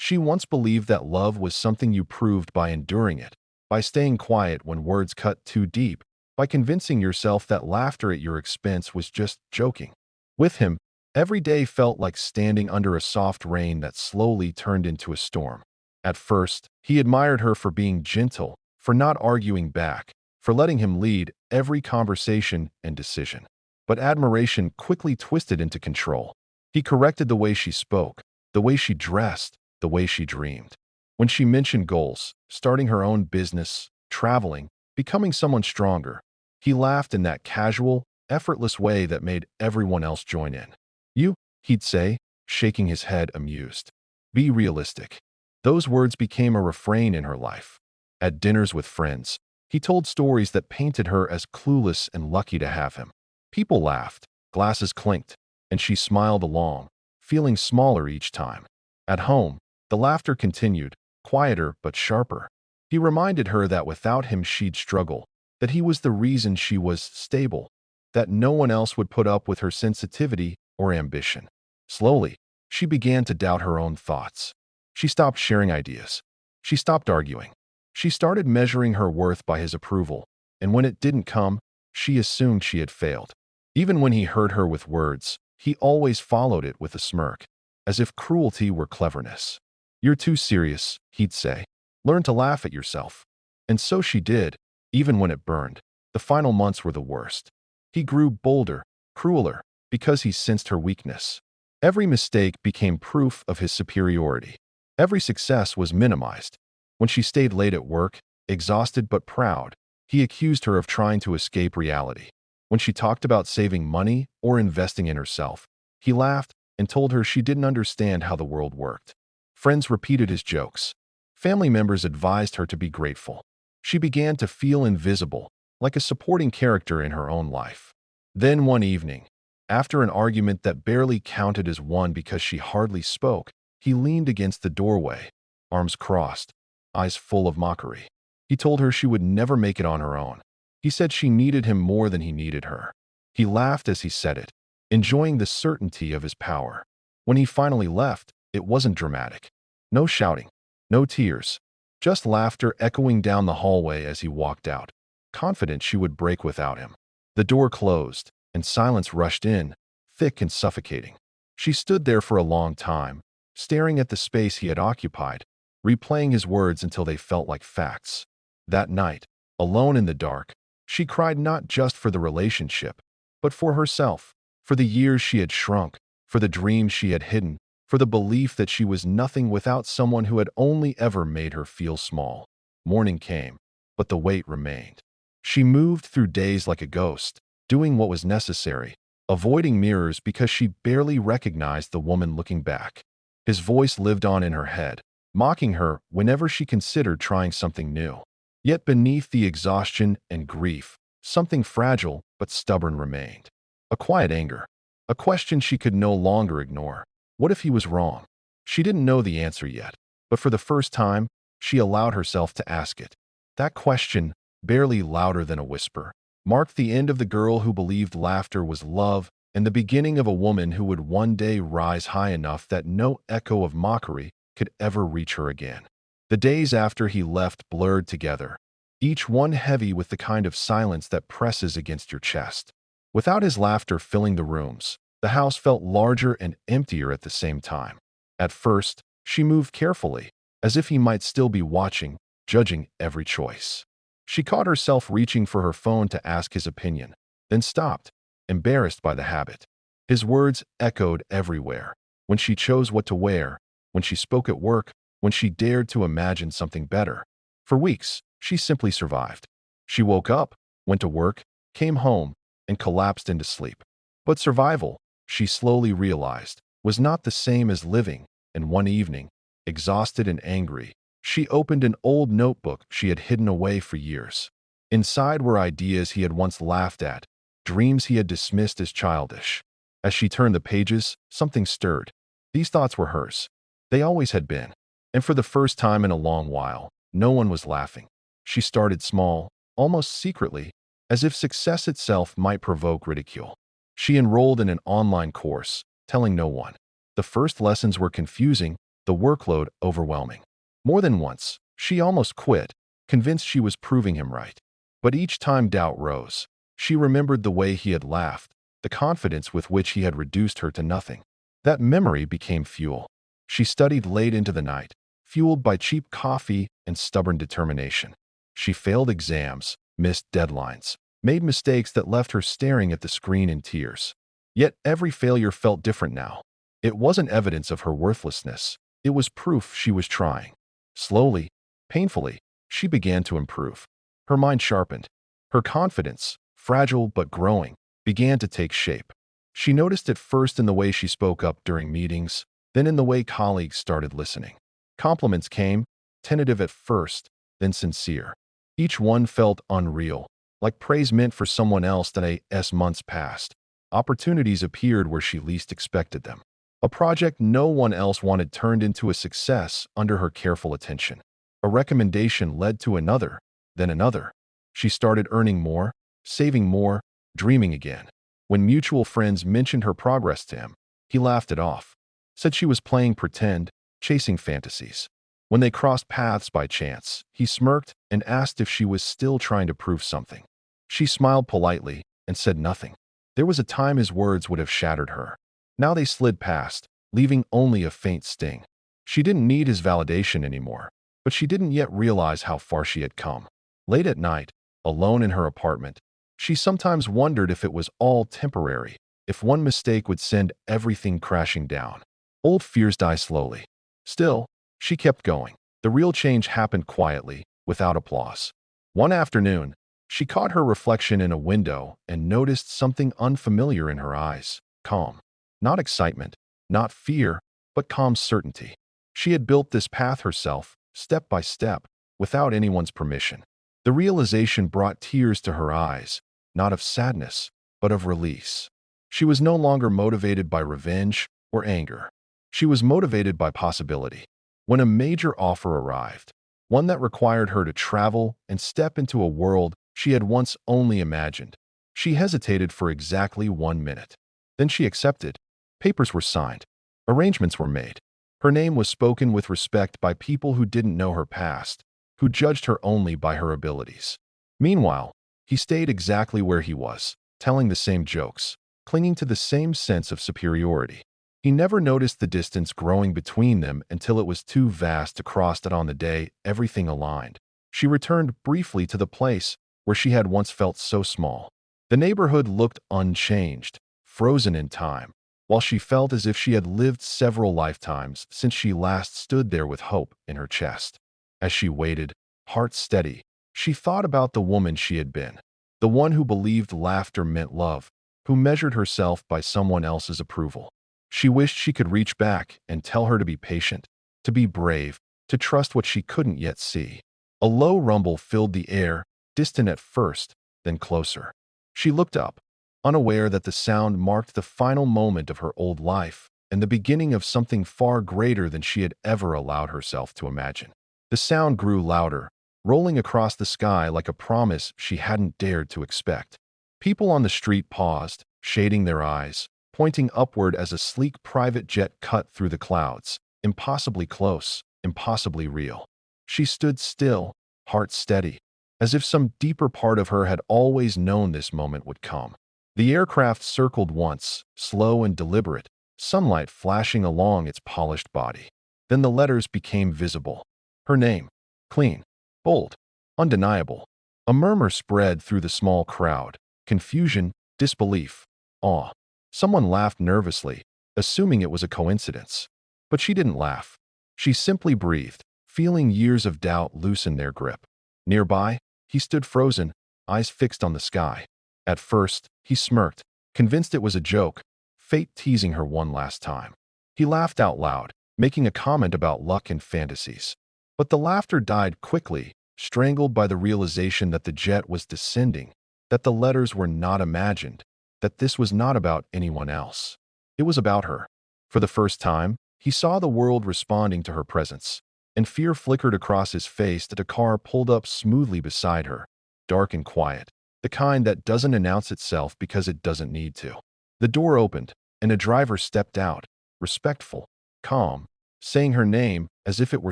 She once believed that love was something you proved by enduring it, by staying quiet when words cut too deep, by convincing yourself that laughter at your expense was just joking. With him, every day felt like standing under a soft rain that slowly turned into a storm. At first, he admired her for being gentle, for not arguing back, for letting him lead every conversation and decision. But admiration quickly twisted into control. He corrected the way she spoke, the way she dressed, the way she dreamed. When she mentioned goals, starting her own business, traveling, becoming someone stronger, he laughed in that casual, effortless way that made everyone else join in. You, he'd say, shaking his head amused. Be realistic. Those words became a refrain in her life. At dinners with friends, he told stories that painted her as clueless and lucky to have him. People laughed, glasses clinked, and she smiled along, feeling smaller each time. At home, the laughter continued, quieter but sharper. He reminded her that without him she'd struggle, that he was the reason she was stable, that no one else would put up with her sensitivity or ambition. Slowly, she began to doubt her own thoughts. She stopped sharing ideas. She stopped arguing. She started measuring her worth by his approval, and when it didn't come, she assumed she had failed. Even when he hurt her with words, he always followed it with a smirk, as if cruelty were cleverness. You're too serious, he'd say. Learn to laugh at yourself. And so she did, even when it burned. The final months were the worst. He grew bolder, crueler, because he sensed her weakness. Every mistake became proof of his superiority. Every success was minimized. When she stayed late at work, exhausted but proud, he accused her of trying to escape reality. When she talked about saving money or investing in herself, he laughed and told her she didn't understand how the world worked. Friends repeated his jokes. Family members advised her to be grateful. She began to feel invisible, like a supporting character in her own life. Then one evening, after an argument that barely counted as one because she hardly spoke, he leaned against the doorway, arms crossed, eyes full of mockery. He told her she would never make it on her own. He said she needed him more than he needed her. He laughed as he said it, enjoying the certainty of his power. When he finally left, it wasn't dramatic. No shouting, no tears, just laughter echoing down the hallway as he walked out, confident she would break without him. The door closed, and silence rushed in, thick and suffocating. She stood there for a long time, staring at the space he had occupied, replaying his words until they felt like facts. That night, alone in the dark, she cried not just for the relationship, but for herself, for the years she had shrunk, for the dreams she had hidden, for the belief that she was nothing without someone who had only ever made her feel small. Morning came, but the weight remained. She moved through days like a ghost, doing what was necessary, avoiding mirrors because she barely recognized the woman looking back. His voice lived on in her head, mocking her whenever she considered trying something new. Yet beneath the exhaustion and grief, something fragile but stubborn remained. A quiet anger, a question she could no longer ignore. What if he was wrong? She didn't know the answer yet, but for the first time, she allowed herself to ask it. That question, barely louder than a whisper, marked the end of the girl who believed laughter was love and the beginning of a woman who would one day rise high enough that no echo of mockery could ever reach her again. The days after he left blurred together, each one heavy with the kind of silence that presses against your chest. Without his laughter filling the rooms, the house felt larger and emptier at the same time. At first, she moved carefully, as if he might still be watching, judging every choice. She caught herself reaching for her phone to ask his opinion, then stopped, embarrassed by the habit. His words echoed everywhere. When she chose what to wear, when she spoke at work, when she dared to imagine something better. For weeks, she simply survived. She woke up, went to work, came home, and collapsed into sleep. But survival, she slowly realized, was not the same as living, and one evening, exhausted and angry, she opened an old notebook she had hidden away for years. Inside were ideas he had once laughed at, dreams he had dismissed as childish. As she turned the pages, something stirred. These thoughts were hers. They always had been. And for the first time in a long while, no one was laughing. She started small, almost secretly, as if success itself might provoke ridicule. She enrolled in an online course, telling no one. The first lessons were confusing, the workload overwhelming. More than once, she almost quit, convinced she was proving him right. But each time doubt rose. She remembered the way he had laughed, the confidence with which he had reduced her to nothing. That memory became fuel. She studied late into the night, fueled by cheap coffee and stubborn determination. She failed exams, missed deadlines, made mistakes that left her staring at the screen in tears. Yet every failure felt different now. It wasn't evidence of her worthlessness. It was proof she was trying. Slowly, painfully, she began to improve. Her mind sharpened. Her confidence, fragile but growing, began to take shape. She noticed it first in the way she spoke up during meetings, then in the way colleagues started listening. Compliments came, tentative at first, then sincere. Each one felt unreal, like praise meant for someone else than as months passed. Opportunities appeared where she least expected them. A project no one else wanted turned into a success under her careful attention. A recommendation led to another, then another. She started earning more, saving more, dreaming again. When mutual friends mentioned her progress to him, he laughed it off, said she was playing pretend, chasing fantasies. When they crossed paths by chance, he smirked and asked if she was still trying to prove something. She smiled politely and said nothing. There was a time his words would have shattered her. Now they slid past, leaving only a faint sting. She didn't need his validation anymore, but she didn't yet realize how far she had come. Late at night, alone in her apartment, she sometimes wondered if it was all temporary, if one mistake would send everything crashing down. Old fears die slowly. Still, she kept going. The real change happened quietly, without applause. One afternoon, she caught her reflection in a window and noticed something unfamiliar in her eyes. Calm. Not excitement, not fear, but calm certainty. She had built this path herself, step by step, without anyone's permission. The realization brought tears to her eyes, not of sadness, but of release. She was no longer motivated by revenge or anger. She was motivated by possibility. When a major offer arrived, one that required her to travel and step into a world she had once only imagined, she hesitated for exactly 1 minute. Then she accepted. Papers were signed. Arrangements were made. Her name was spoken with respect by people who didn't know her past, who judged her only by her abilities. Meanwhile, he stayed exactly where he was, telling the same jokes, clinging to the same sense of superiority. He never noticed the distance growing between them until it was too vast to cross it on the day everything aligned. She returned briefly to the place where she had once felt so small. The neighborhood looked unchanged, frozen in time, while she felt as if she had lived several lifetimes since she last stood there with hope in her chest. As she waited, heart steady, she thought about the woman she had been, the one who believed laughter meant love, who measured herself by someone else's approval. She wished she could reach back and tell her to be patient, to be brave, to trust what she couldn't yet see. A low rumble filled the air, distant at first, then closer. She looked up, unaware that the sound marked the final moment of her old life and the beginning of something far greater than she had ever allowed herself to imagine. The sound grew louder, rolling across the sky like a promise she hadn't dared to expect. People on the street paused, shading their eyes, pointing upward as a sleek private jet cut through the clouds, impossibly close, impossibly real. She stood still, heart steady, as if some deeper part of her had always known this moment would come. The aircraft circled once, slow and deliberate, sunlight flashing along its polished body. Then the letters became visible. Her name, clean, bold, undeniable. A murmur spread through the small crowd, confusion, disbelief, awe. Someone laughed nervously, assuming it was a coincidence. But she didn't laugh. She simply breathed, feeling years of doubt loosen their grip. Nearby, he stood frozen, eyes fixed on the sky. At first, he smirked, convinced it was a joke, fate teasing her one last time. He laughed out loud, making a comment about luck and fantasies. But the laughter died quickly, strangled by the realization that the jet was descending, that the letters were not imagined, that this was not about anyone else. It was about her. For the first time, he saw the world responding to her presence, and fear flickered across his face that a car pulled up smoothly beside her, dark and quiet, the kind that doesn't announce itself because it doesn't need to. The door opened, and a driver stepped out, respectful, calm, saying her name as if it were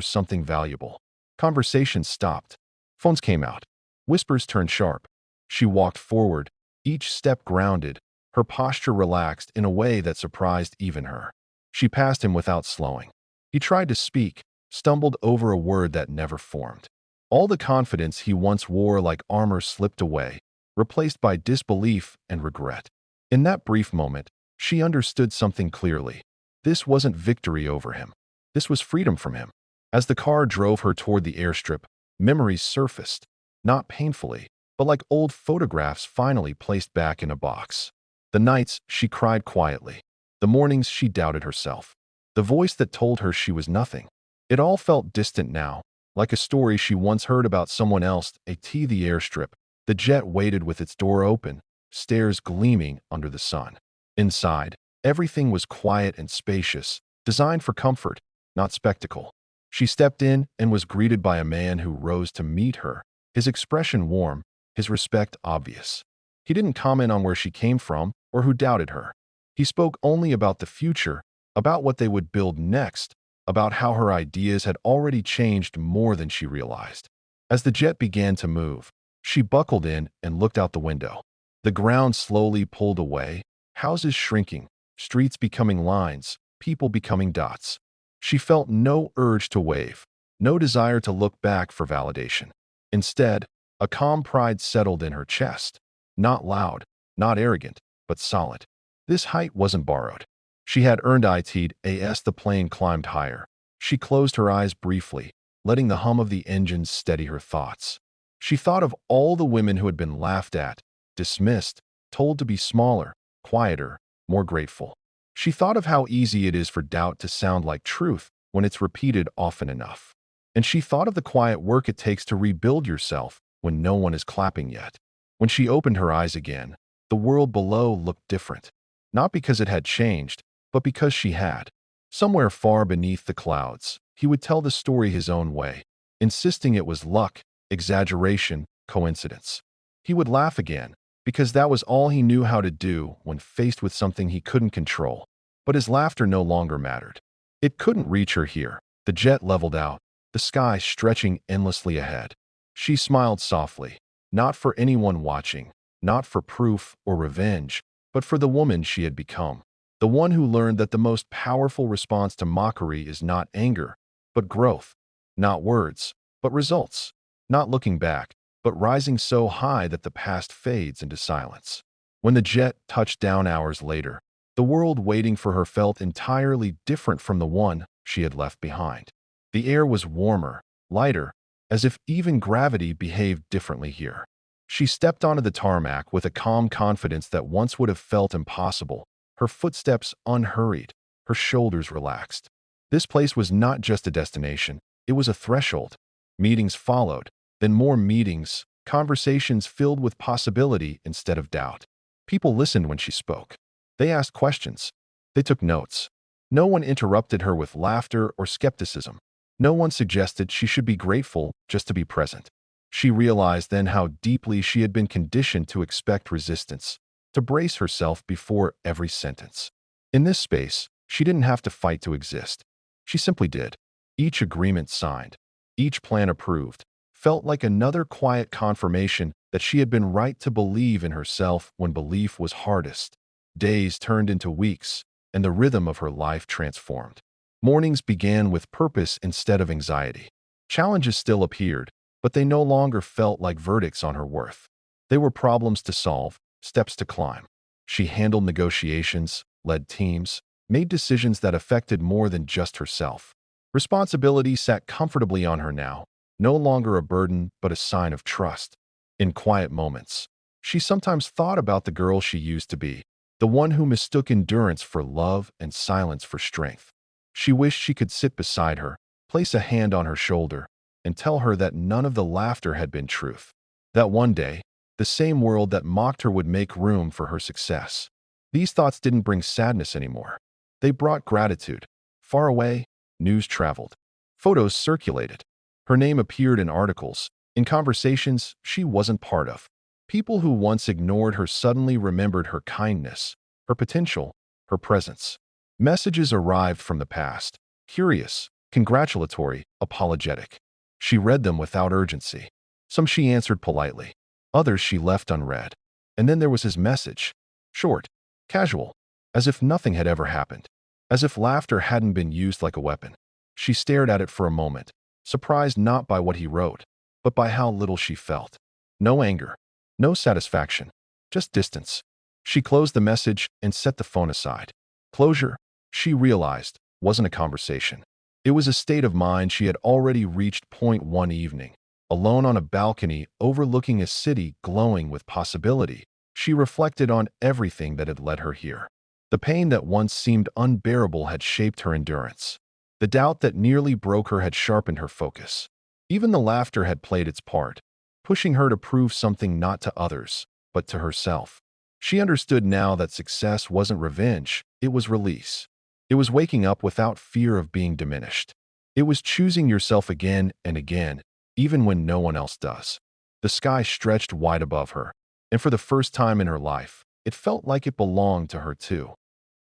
something valuable. Conversations stopped. Phones came out. Whispers turned sharp. She walked forward, each step grounded, her posture relaxed in a way that surprised even her. She passed him without slowing. He tried to speak, stumbled over a word that never formed. All the confidence he once wore like armor slipped away, replaced by disbelief and regret. In that brief moment, she understood something clearly. This wasn't victory over him. This was freedom from him. As the car drove her toward the airstrip, memories surfaced, not painfully, but like old photographs finally placed back in a box. The nights she cried quietly. The mornings she doubted herself. The voice that told her she was nothing. It all felt distant now, like a story she once heard about someone else. The airstrip. The jet waited with its door open, stairs gleaming under the sun. Inside, everything was quiet and spacious, designed for comfort, not spectacle. She stepped in and was greeted by a man who rose to meet her, his expression warm, his respect obvious. He didn't comment on where she came from or who doubted her. He spoke only about the future, about what they would build next, about how her ideas had already changed more than she realized. As the jet began to move, she buckled in and looked out the window. The ground slowly pulled away, houses shrinking, streets becoming lines, people becoming dots. She felt no urge to wave, no desire to look back for validation. Instead, a calm pride settled in her chest. Not loud, not arrogant, but solid. This height wasn't borrowed. She had earned it as the plane climbed higher. She closed her eyes briefly, letting the hum of the engines steady her thoughts. She thought of all the women who had been laughed at, dismissed, told to be smaller, quieter, more grateful. She thought of how easy it is for doubt to sound like truth when it's repeated often enough. And she thought of the quiet work it takes to rebuild yourself when no one is clapping yet. When she opened her eyes again, the world below looked different. Not because it had changed, but because she had. Somewhere far beneath the clouds, he would tell the story his own way, insisting it was luck, exaggeration, coincidence. He would laugh again, because that was all he knew how to do when faced with something he couldn't control. But his laughter no longer mattered. It couldn't reach her here. The jet leveled out, the sky stretching endlessly ahead. She smiled softly, not for anyone watching, not for proof or revenge, but for the woman she had become. The one who learned that the most powerful response to mockery is not anger, but growth. Not words, but results. Not looking back, but rising so high that the past fades into silence. When the jet touched down hours later, the world waiting for her felt entirely different from the one she had left behind. The air was warmer, lighter, as if even gravity behaved differently here. She stepped onto the tarmac with a calm confidence that once would have felt impossible, her footsteps unhurried, her shoulders relaxed. This place was not just a destination, it was a threshold. Meetings followed, then more meetings, conversations filled with possibility instead of doubt. People listened when she spoke. They asked questions. They took notes. No one interrupted her with laughter or skepticism. No one suggested she should be grateful just to be present. She realized then how deeply she had been conditioned to expect resistance, to brace herself before every sentence. In this space, she didn't have to fight to exist. She simply did. Each agreement signed, each plan approved, felt like another quiet confirmation that she had been right to believe in herself when belief was hardest. Days turned into weeks, and the rhythm of her life transformed. Mornings began with purpose instead of anxiety. Challenges still appeared, but they no longer felt like verdicts on her worth. They were problems to solve, steps to climb. She handled negotiations, led teams, made decisions that affected more than just herself. Responsibility sat comfortably on her now, no longer a burden but a sign of trust. In quiet moments, she sometimes thought about the girl she used to be, the one who mistook endurance for love and silence for strength. She wished she could sit beside her, place a hand on her shoulder, and tell her that none of the laughter had been truth. That one day, the same world that mocked her would make room for her success. These thoughts didn't bring sadness anymore. They brought gratitude. Far away, news traveled. Photos circulated. Her name appeared in articles, in conversations she wasn't part of. People who once ignored her suddenly remembered her kindness, her potential, her presence. Messages arrived from the past, Curious, congratulatory, apologetic. She read them without urgency. Some she answered politely. Others she left unread. And then there was his message. Short, casual, as if nothing had ever happened. As if laughter hadn't been used like a weapon. She stared at it for a moment, surprised not by what he wrote, but by how little she felt. No anger, no satisfaction, just distance. She closed the message and set the phone aside. Closure, she realized, wasn't a conversation. It was a state of mind she had already reached. One evening, alone on a balcony overlooking a city glowing with possibility, she reflected on everything that had led her here. The pain that once seemed unbearable had shaped her endurance. The doubt that nearly broke her had sharpened her focus. Even the laughter had played its part, pushing her to prove something not to others, but to herself. She understood now that success wasn't revenge, it was release. It was waking up without fear of being diminished. It was choosing yourself again and again, even when no one else does. The sky stretched wide above her, and for the first time in her life, it felt like it belonged to her too.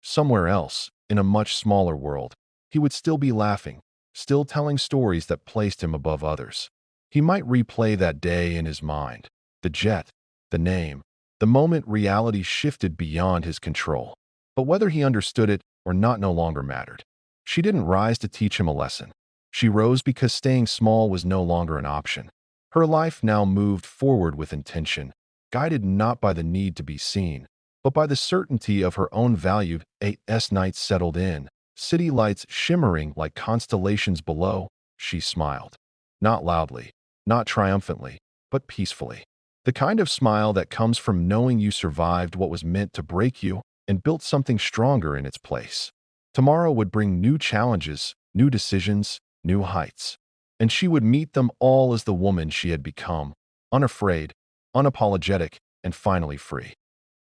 Somewhere else, in a much smaller world, he would still be laughing, still telling stories that placed him above others. He might replay that day in his mind, the jet, the name, the moment reality shifted beyond his control. But whether he understood it or not no longer mattered. She didn't rise to teach him a lesson. She rose because staying small was no longer an option. Her life now moved forward with intention, guided not by the need to be seen, but by the certainty of her own value. As night settled in, city lights shimmering like constellations below, she smiled. Not loudly, not triumphantly, but peacefully. The kind of smile that comes from knowing you survived what was meant to break you and built something stronger in its place. Tomorrow would bring new challenges, new decisions, new heights. And she would meet them all as the woman she had become, unafraid, unapologetic, and finally free.